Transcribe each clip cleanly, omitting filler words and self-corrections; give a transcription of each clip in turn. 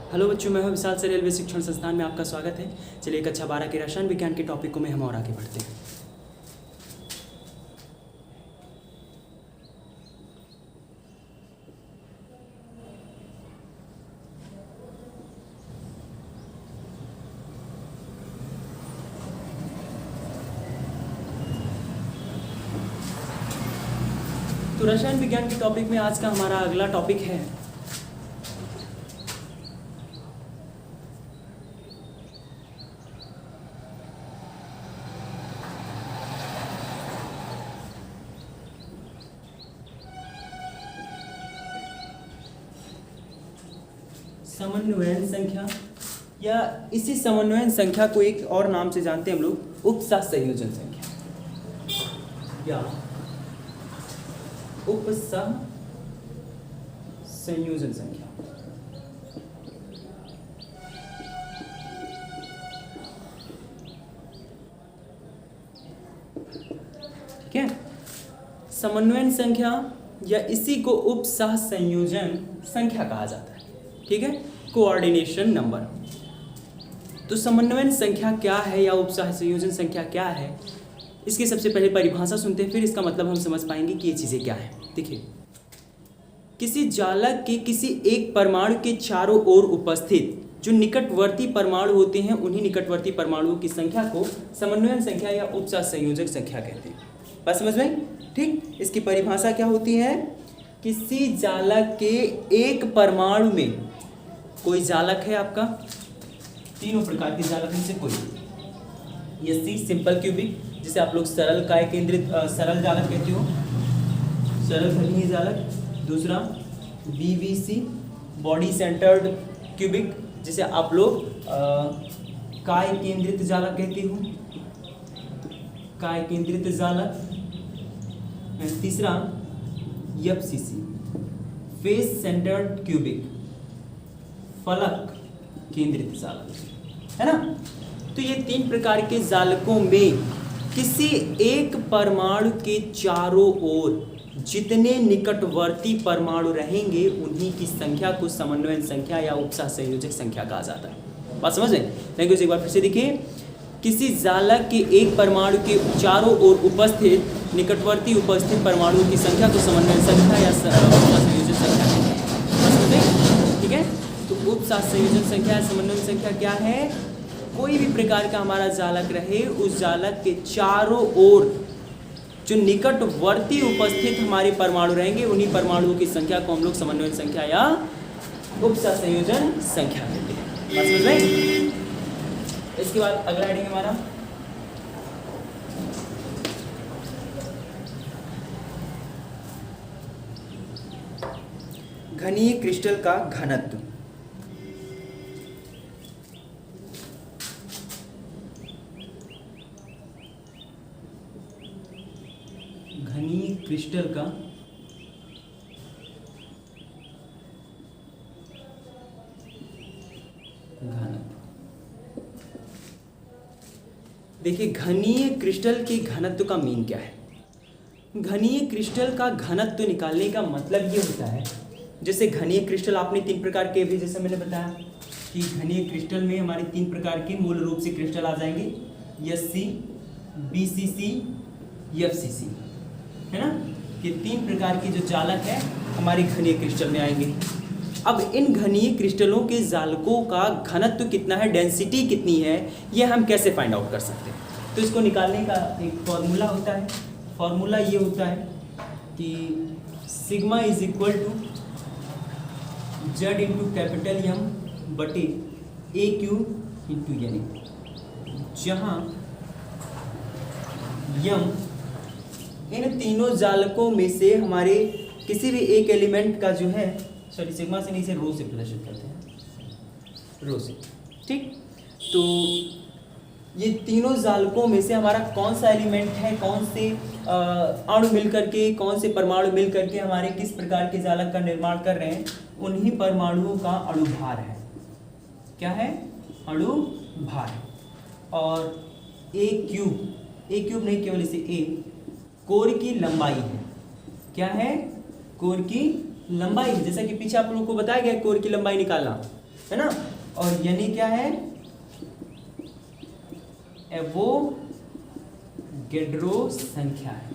Hello बच्चों, मैं हूं विशाल से रेलवे शिक्षण संस्थान में आपका स्वागत है। चलिए कक्षा 12 के रसायन विज्ञान के टॉपिक को में हम और आगे बढ़ते हैं। तो रसायन विज्ञान के टॉपिक में आज का हमारा अगला टॉपिक है समन्वयन संख्या, या इसी समन्वयन संख्या को एक और नाम से जानते हैं हम लोग उपसहसंयोजन संख्या या उपसहसंयोजन संख्या। ठीक है, समन्वयन संख्या या इसी को उपसहसंयोजन संख्या कहा जाता है। ठीक है, कोऑर्डिनेशन नंबर। तो समन्वयन संख्या क्या है या उपसहसंयोजन संख्या क्या है, इसकी सबसे पहले परिभाषा सुनते हैं, फिर इसका मतलब हम समझ पाएंगे कि ये चीज़ें क्या है। देखिए, किसी जालक के किसी एक परमाणु के चारों ओर उपस्थित जो निकटवर्ती परमाणु होते हैं, उन्हीं निकटवर्ती परमाणुओं की संख्या को समन्वयन संख्या या उपसहसंयोजक संख्या कहते हैं। बात समझ में? ठीक, इसकी परिभाषा क्या होती है? किसी जालक के एक परमाणु में, कोई जालक है आपका, तीनों प्रकार के जालक में से कोई, ये सिंपल क्यूबिक, जिसे आप लोग सरल काय केंद्रित सरल जालक कहते हो, सरल घनीय जालक। दूसरा बीवीसी, बॉडी सेंटर्ड क्यूबिक, जिसे आप लोग काय केंद्रित जालक कहते हो, काय केंद्रित जालक। तीसरा एफसीसी, फेस सेंटर्ड क्यूबिक, फलक केंद्रित जालक, है ना। तो ये तीन प्रकार के जालकों में किसी एक परमाणु के चारों ओर जितने निकटवर्ती परमाणु रहेंगे, उन्हीं की संख्या को समन्वयन संख्या या उपसहसंयोजक संख्या कहा जाता है। बात समझ रहे? लैंग्वेज एक बार फिर से देखिए, किसी जालक के एक परमाणु के चारों ओर उपस्थित निकटवर्ती उपस्थित परमाणुओं की संख्या को समन्वयन संख्या या उपसहसंयोजक संख्या कहते हैं। ठीक है, तो उपसहसंयोजक संख्या समन्वयन संख्या क्या है? कोई भी प्रकार का हमारा जालक रहे, उस जालक के चारों ओर जो निकटवर्ती उपस्थित हमारे परमाणु रहेंगे, उन्हीं परमाणुओं की संख्या को हम लोग समन्वयन संख्या या उपसहसंयोजन संख्या कहते हैं। बात समझ में? इसके बाद अगला हेडिंग हमारा घनीय क्रिस्टल का घनत्व। घनीय क्रिस्टल का घनत्व। देखिए, घनीय क्रिस्टल के घनत्व का मीन क्या है? घनीय क्रिस्टल का घनत्व निकालने का मतलब ये होता है, जैसे घनीय क्रिस्टल आपने तीन प्रकार के भी, जैसे मैंने बताया कि घनीय क्रिस्टल में हमारे तीन प्रकार के मूल रूप से क्रिस्टल आ जाएंगे, एससी, बीसीसी, एफसीसी, है ना। ये तीन प्रकार के जो जालक है हमारे घनीय क्रिस्टल में आएंगे। अब इन घनीय क्रिस्टलों के जालकों का घनत्व कितना है, डेंसिटी कितनी है, ये हम कैसे फाइंड आउट कर सकते हैं? तो इसको निकालने का एक फॉर्मूला होता है। फॉर्मूला ये होता है कि sigma is equal to Z into capital M बटे ए क्यू इंटू एन, जहाँ यम इन तीनों जालकों में से हमारे किसी भी एक एलिमेंट का जो है, सॉरी सिग्मा से नहीं, से रो से प्रदर्शित करते हैं, रो से। ठीक, तो ये तीनों जालकों में से हमारा कौन सा एलिमेंट है, कौन से अणु मिल करके, कौन से परमाणु मिल करके हमारे किस प्रकार के जालक का निर्माण कर रहे हैं, उन्हीं परमाणुओं का अणुभार है। क्या है? अणुभार। और ए क्यूब नहीं, केवल इसे ए, कोर की लंबाई है। क्या है? कोर की लंबाई, जैसा कि पीछे आप लोगों को बताया गया कोर की लंबाई निकालना। है ना। और यानी क्या है, एवोगैड्रो संख्या है।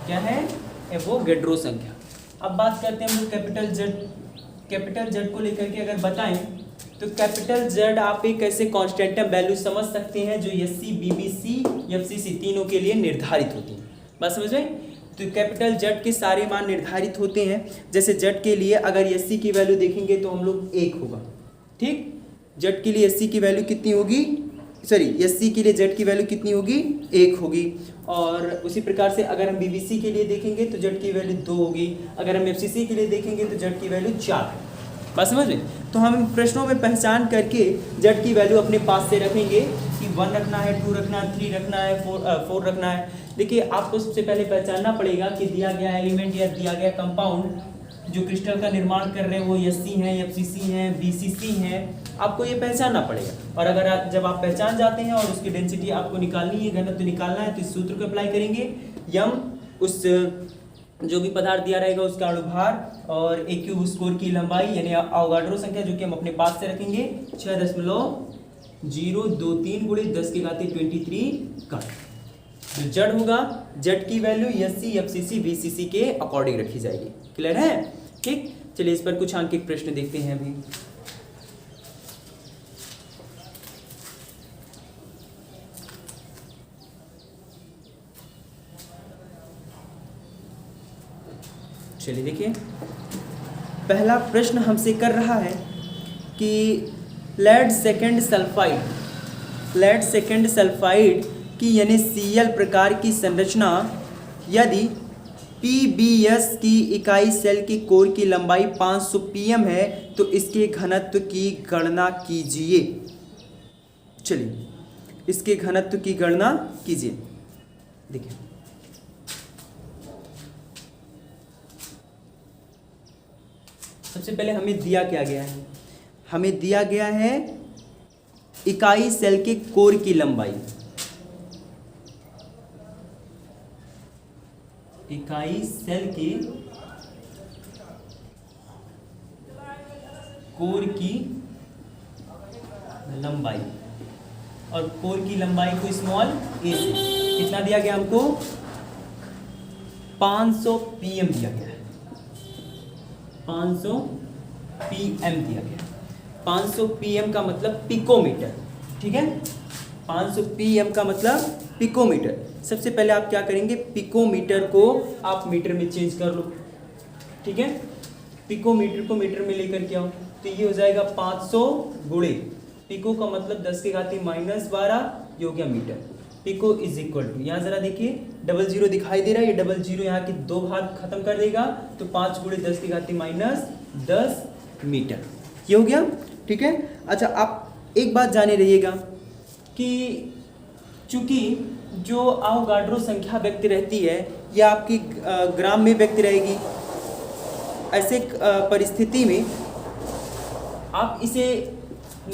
क्या है, एवोगैड्रो संख्या। अब बात करते हैं हम लोग कैपिटल जेड। कैपिटल जेड को लेकर के अगर बताएं तो कैपिटल जेड आप एक ऐसे कॉन्स्टेंटम वैल्यू समझ सकते हैं जो एससी, बीबीसी, एफसीसी तीनों के लिए निर्धारित होती है। बात समझ में। तो कैपिटल जेड के सारे मान निर्धारित होते हैं। जैसे जेड के लिए अगर एससी की वैल्यू देखेंगे तो हम लोग 1 होगा, ठीक। जेड के लिए एससी की वैल्यू कितनी होगी, सॉरी एससी के लिए जेड की वैल्यू कितनी होगी, 1 होगी। और उसी प्रकार से अगर हम बीबीसी के लिए देखेंगे तो जेड की वैल्यू 2 होगी। अगर हम एफसीसी के लिए देखेंगे तो जेड की वैल्यू 4 है। बात समझ में। तो हम प्रश्नों में पहचान करके जेड की वैल्यू अपने पास से रखेंगे कि 1 रखना है, 2 रखना है, 3 रखना है, 4 रखना है। देखिए आपको सबसे पहले पहचानना पड़ेगा कि दिया गया एलिमेंट या दिया गया कंपाउंड जो क्रिस्टल का निर्माण कर रहे हैं वो एससी हैं, एफसीसी हैं, बीसीसी हैं, आपको ये पहचानना पड़ेगा। और अगर जब आप पहचान जाते हैं और उसकी डेंसिटी आपको निकालनी है, घनत्व निकालना है, तो इस सूत्र को अप्लाई करेंगे। यम उस जो भी पदार्थ दिया रहेगा उसका अणुभार और ए क्यूब उस कोर की लंबाई यानी अवोगाड्रो संख्या जो कि हम अपने पास से रखेंगे 6.023 गुणे 10⁻23 का। जो जेड होगा, जेड की वैल्यू एससी, एफसीसी, बीसीसी के अकॉर्डिंग रखी जाएगी। क्लियर है, ठीक। चलिए इस पर कुछ आंकिक प्रश्न देखते हैं अभी। चलिए देखिए, पहला प्रश्न हमसे कर रहा है कि लेड सेकेंड सल्फाइड की यानी Cl प्रकार की संरचना यदि PbS की इकाई सेल की कोर की लंबाई 500 pm है तो इसके घनत्व की गणना कीजिए। चलिए इसके घनत्व की गणना कीजिए। देखिए सबसे पहले हमें दिया क्या गया है, हमें दिया गया है इकाई सेल के कोर की लंबाई, इकाई सेल के कोर की लंबाई, और कोर की लंबाई को स्मॉल ए से कितना दिया गया हमको, 500 pm दिया गया है, 500 pm दिया गया। 500 pm का मतलब पिकोमीटर, ठीक है। 500 pm का मतलब पिकोमीटर। सबसे पहले आप क्या करेंगे, पिकोमीटर को आप मीटर में चेंज कर लो, ठीक है। पिकोमीटर को मीटर में लेकर के आओ तो ये हो जाएगा 500 गुणे पिको का मतलब 10⁻12 ये हो गया metre. Pico is equal to, यहाँ जरा देखिए 00 दिखाई दे रहा है, ये 00 यहाँ के 2 भाग खत्म कर देगा तो 5 गुणे 10⁻10 मीटर, ये हो गया, ठीक है। अच्छा आप एक बात जाने रहिएगा कि चूंकि जो अवोगाड्रो संख्या व्यक्त रहती है यह आपकी ग्राम में व्यक्त रहेगी, ऐसे परिस्थिति में आप इसे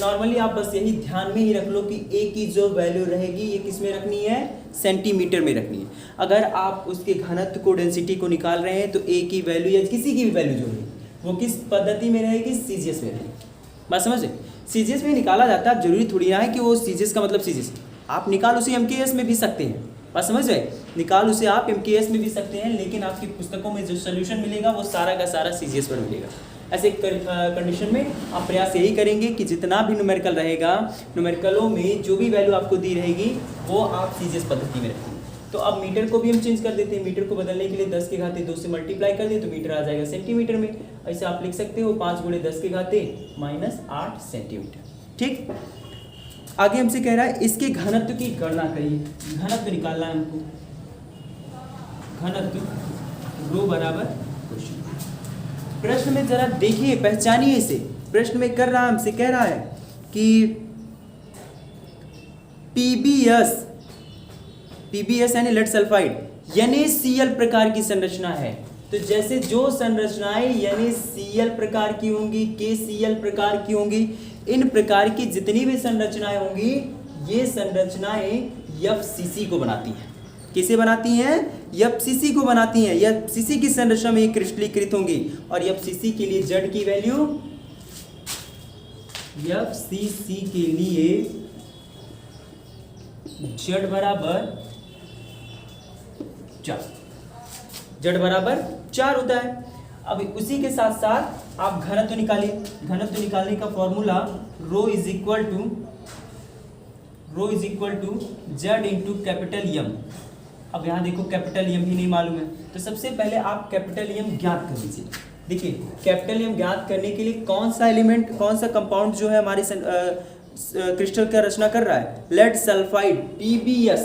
नॉर्मली आप बस यही ध्यान में ही रख लो कि ए की जो वैल्यू रहेगी ये किस में रखनी है, सेंटीमीटर में रखनी है। अगर आप उसके घनत्व को, डेंसिटी को निकाल रहे हैं तो ए की वैल्यू या किसी की भी वैल्यू जो है वो किस पद्धति में रहेगी, सीजीएस में रहेगी। बात समझ रहे, सीजीएस में निकाला जाता है। जरूरी थोड़ी ना है कि वो सीजीएस का मतलब सीजीएस, आप निकाल उसे एमकेएस में भी सकते हैं। बात समझ रहे, निकाल उसे आप एमकेएस में भी सकते हैं, लेकिन आपकी पुस्तकों में जो सोल्यूशन मिलेगा वो सारा का सारा सीजीएस पर मिलेगा। ऐसे कंडीशन में आप प्रयास यही करेंगे कि जितना भी न्यूमेरिकल रहेगा, न्यूमेरिकलों में जो भी वैल्यू आपको दी रहेगी वो आप सीजीएस पद्धति में रखेंगे। तो अब मीटर को भी हम चेंज कर देते हैं। मीटर को बदलने के लिए 10⁻2 से मल्टीप्लाई कर दें तो मीटर आ जाएगा सेंटीमीटर में। ऐसे आप लिख सकते हो 5 गुणे 10⁻−8 सेंटीमीटर, ठीक। आगे हमसे कह रहा है इसके घनत्व की गणना करिए। घनत्व निकालना है हमको, घनत्व रो बराबर क्वेश्चन। प्रश्न में जरा देखिए, पहचानिए इसे। प्रश्न में कर रहा हमसे कह रहा है कि पीबीएस यानी लेड सल्फाइड यानी Cl प्रकार की संरचना है। तो जैसे जो संरचनाएं यानी Cl प्रकार की होंगी, KCl प्रकार की होंगी, इन प्रकार की जितनी भी संरचनाएं होंगी ये संरचनाएं FCC को बनाती हैं। किसे बनाती हैं? FCC को बनाती हैं। FCC की संरचना में क्रिस्टलीकृत होंगी और FCC के लिए Z की वैल्यू FCC के लिए Z बराबर 4, Z बराबर 4 होता है। अब उसी के साथ साथ आप घनत्व निकालिए। घनत्व निकालने का formula rho is equal to Z into capital M। अब यहाँ देखो कैपिटल M भी नहीं मालूम है, तो सबसे पहले आप कैपिटल M ज्ञात कर लीजिए। देखिए कैपिटल M ज्ञात करने के लिए कौन सा एलिमेंट, कौन सा कंपाउंड जो है हमारे क्रिस्टल का रचना कर रहा है, लेड सल्फाइड PbS,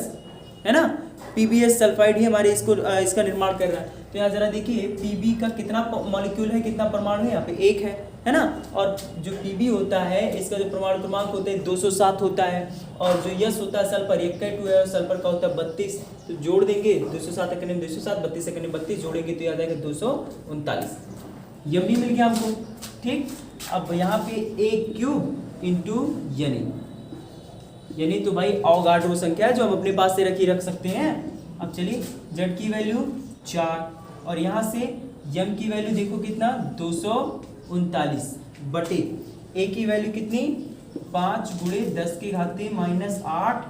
है ना, PbS सल्फाइड ही हमारे इसका निर्माण कर रहा है। तो यहाँ जरा देखिए Pb का कितना मॉलिक्यूल है, कितना परमाणु है, यहाँ पे 1 है ना। और जो Pb होता है इसका जो परमाणु क्रमांक होता है 207 होता है, और जो यस होता है सल्फर 1 का 2 है, और सल्फर का होता है 32। तो जोड़ देंगे 207 एकने 207, 32 एकने 32 जोड़ेंगे तो याद आएगा 239। यम भी मिल गया हमको, ठीक। अब यहाँ पे A³ इंटू यानी तो भाई अवोगाड्रो संख्या है जो हम अपने पास से रख सकते हैं। अब चलिए Z की वैल्यू 4 और यहाँ से M की वैल्यू देखो कितना 239 बटे A की वैल्यू कितनी 5 गुणे 10 के घाते -8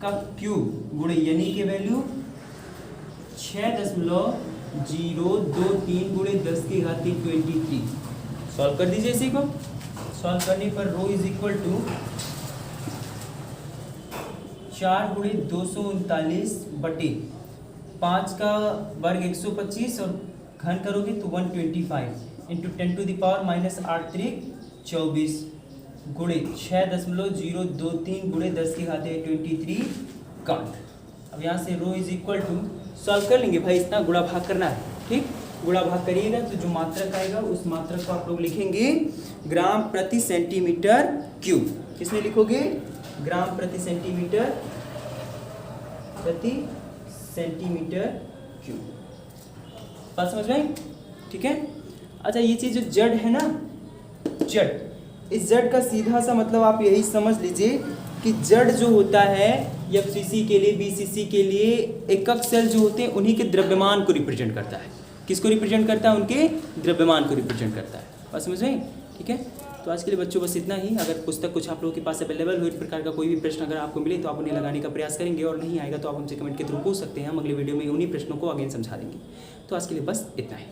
का क्यूब गुणे यानी की वैल्यू 6.023 गुणे 10 के घाते 23। सॉल्व कर दीजिए इसी को। सॉल्व करने पर रो इज इक्वल टू 4 गुणे 239 बटे 5 का वर्ग 125 और घन करोगे तो 125 इंटू 10 टू द पावर -8 3 24 गुणे 6.023 गुणे 10 के घाते 23 काट। अब यहाँ से रो इज इक्वल टू सॉल्व कर लेंगे भाई, इतना गुणा भाग करना है, ठीक। गुणा भाग करिएगा तो जो मात्रक आएगा उस मात्रक को आप लोग लिखेंगे ग्राम प्रति सेंटीमीटर क्यूब। किसमें लिखोगे ग्राम प्रति सेंटीमीटर क्यूब। बात समझ में, ठीक है। अच्छा ये चीज जो जेड है ना, जेड, इस जेड का सीधा सा मतलब आप यही समझ लीजिए कि जेड जो होता है FCC के लिए, BCC के लिए एकक सेल जो होते हैं उन्हीं के द्रव्यमान को रिप्रेजेंट करता है। किसको रिप्रेजेंट करता है, उनके द्रव्यमान को रिप्रेजेंट करता है। बात समझ में, ठीक है। तो आज के लिए बच्चों बस इतना ही। अगर पुस्तक कुछ आप लोगों के पास अवेलेबल हो, इस प्रकार का कोई भी प्रश्न अगर आपको मिले तो आप उन्हें लगाने का प्रयास करेंगे, और नहीं आएगा तो आप हमसे कमेंट के थ्रू पूछ सकते हैं। हम अगले वीडियो में उन्हीं प्रश्नों को अगेन समझा देंगे। तो आज के लिए बस इतना ही।